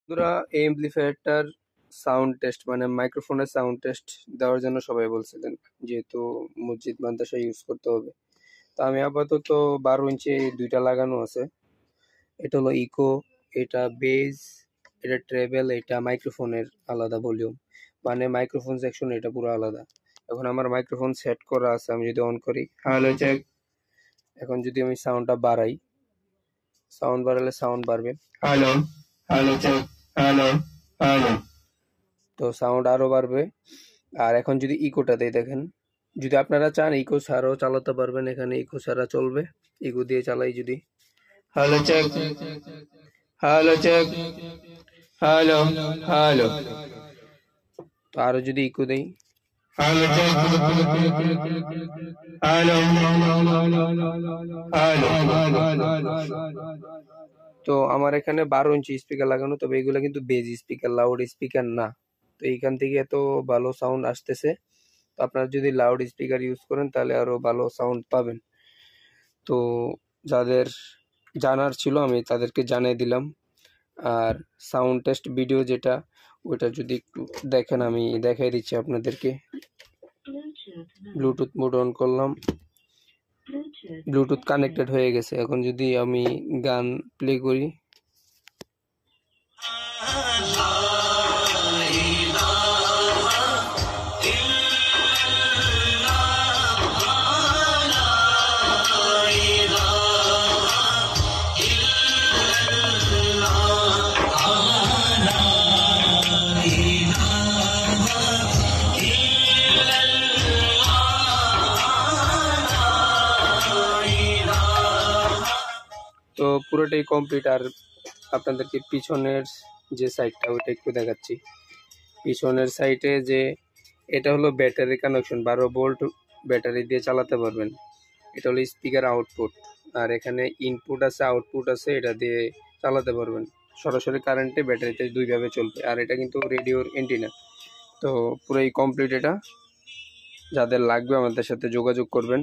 বন্ধুরা, এই এমপ্লিফায়ারটার sound test মানে মাইক্রোফোনের সাউন্ড টেস্ট দেওয়ার জন্য সবাই বলছিলেন, যেহেতু মসজিদ মাদ্রাসা ইউজ করতে হবে। তো আমি আপাতত 12 ইঞ্চি দুইটা লাগানো আছে। এটা হলো ইকো, এটা বেজ, এটা ট্রেবেল, এটা মাইক্রোফোনের আলাদা ভলিউম, মানে মাইক্রোফোন সেকশন এটা পুরো আলাদা। এখন আমার মাইক্রোফোন সেট করা আছে, আমি যদি অন করি হ্যালো চেক। এখন যদি আমি সাউন্ডটা বাড়াই, সাউন্ড বাড়ালে সাউন্ড বাড়বে, hello hello check, hello hello, তো সাউন্ড আরো বাড়বে। আর এখন যদি ইকোটা দেই, দেখেন, যদি আপনারা চান ইকো ছাড়াও চালাতে পারবেন, এখানে ইকো ছাড়া চলবে। ইকো দিয়ে চালাই যদি hello check, hello check, hello hello, তো আরো যদি ইকো দেই হ্যালো চেক, হ্যালো হ্যালো, তো আমার এখানে 12 ইঞ্চি স্পিকার লাগানো, তবে এগুলো কিন্তু বেজ স্পিকার, লাউড স্পিকার না। তো এইখান থেকে এত ভালো সাউন্ড আসতেছে। তো আপনারা যদি লাউড স্পিকার ইউজ করেন তাহলে আরো ভালো সাউন্ড পাবেন। তো যাদের জানার ছিল আমি তাদেরকে জানিয়ে দিলাম। আর সাউন্ড টেস্ট ভিডিও যেটা, ওইটা যদি একটু দেখেন, আমি দেখাই দিচ্ছি আপনাদেরকে। ব্লুটুথ মোড অন করলাম, ব্লুটুথ কানেক্টেড হয়ে গেছে। এখন যদি আমি গান প্লে করি, তো পুরোটাই কমপ্লিট। আর আপনাদেরকে পিছনের যে সাইডটা ওইটা একটু দেখাচ্ছি। পিছনের সাইডে যে এটা হলো ব্যাটারি কানেকশন, 12 ভোল্ট ব্যাটারি দিয়ে চালাতে পারবেন। এটা হলো স্পিকার আউটপুট, আর এখানে ইনপুট আছে আউটপুট আছে, এটা দিয়ে চালাতে পারবেন। সরাসরি কারেন্টে ব্যাটারিতে দুইভাবে চলবে। আর এটা কিন্তু রেডিওর এন্টিনা। তো পুরোই কমপ্লিট এটা। যাদের লাগবে আমাদের সাথে যোগাযোগ করবেন।